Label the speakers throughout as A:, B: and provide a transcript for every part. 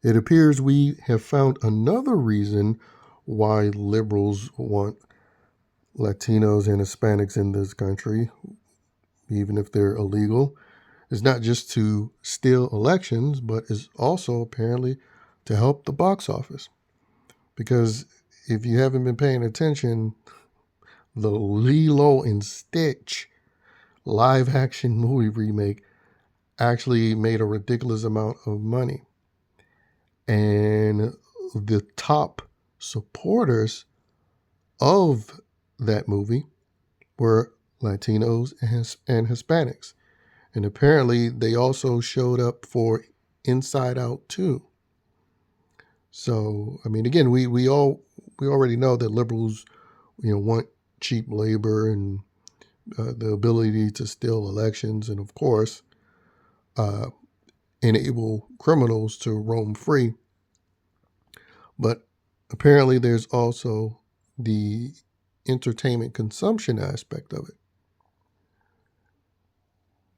A: It appears we have found another reason why liberals want Latinos and Hispanics in this country, even if they're illegal. It's not just to steal elections, but is also apparently to help the box office. Because if you haven't been paying attention, the Lilo and Stitch live action movie remake actually made a ridiculous amount of money. And the top supporters of that movie were Latinos and Hispanics. And apparently they also showed up for Inside Out too. So, I mean, again, we already know that liberals, want cheap labor and the ability to steal elections, and of course, uh, enable criminals to roam free. But apparently, there's also the entertainment consumption aspect of it.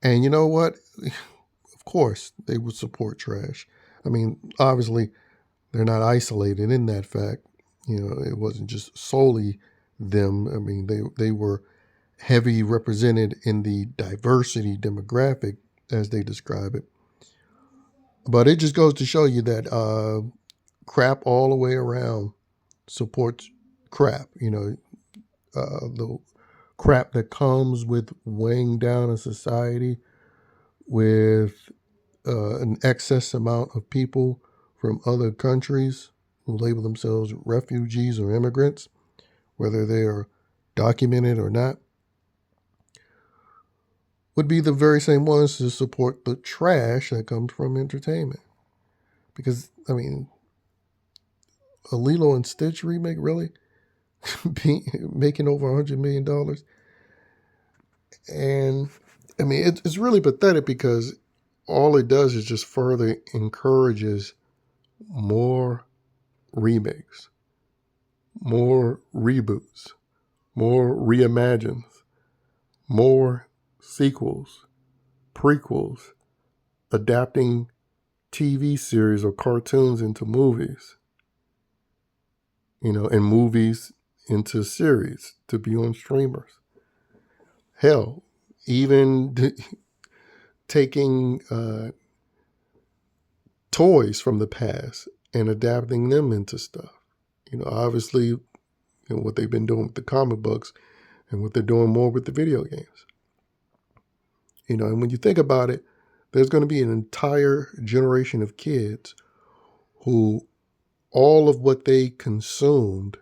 A: And you know what? Of course, they would support trash. I mean, obviously, they're not isolated in that fact. It wasn't just solely them. I mean, they were heavy represented in the diversity demographic, as they describe it. But it just goes to show you that crap all the way around supports crap. The crap that comes with weighing down a society with an excess amount of people from other countries who label themselves refugees or immigrants, whether they are documented or not, would be the very same ones to support the trash that comes from entertainment. Because, I mean, a Lilo and Stitch remake, really? Making over $100 million? And, I mean, it's really pathetic because all it does is just further encourages more remakes, more reboots, more reimagines, more sequels, prequels, adapting TV series or cartoons into movies, and movies into series to be on streamers. Hell, even taking toys from the past and adapting them into stuff. Obviously, what they've been doing with the comic books and what they're doing more with the video games. And when you think about it, there's going to be an entire generation of kids who all of what they consumed,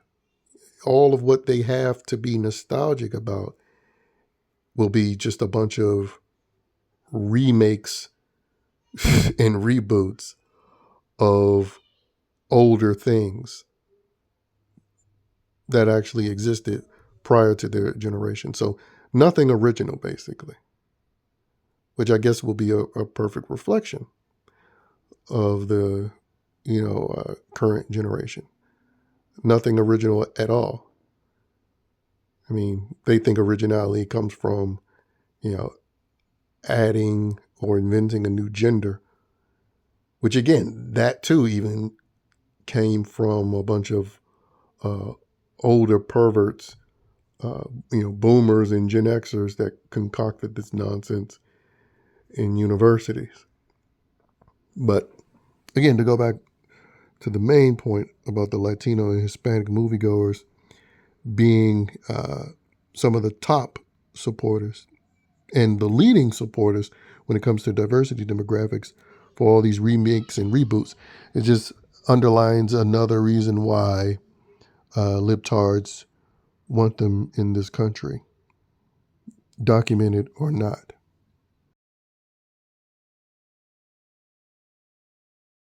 A: all of what they have to be nostalgic about will be just a bunch of remakes and reboots of older things that actually existed prior to their generation. So nothing original, basically, which I guess will be a perfect reflection of the, current generation. Nothing original at all. I mean, they think originality comes from, adding or inventing a new gender, which again, that too even came from a bunch of older perverts, boomers and Gen Xers that concocted this nonsense in universities. But again, to go back to the main point about the Latino and Hispanic moviegoers being some of the top supporters and the leading supporters when it comes to diversity demographics for all these remakes and reboots, it just underlines another reason why libtards want them in this country, documented or not.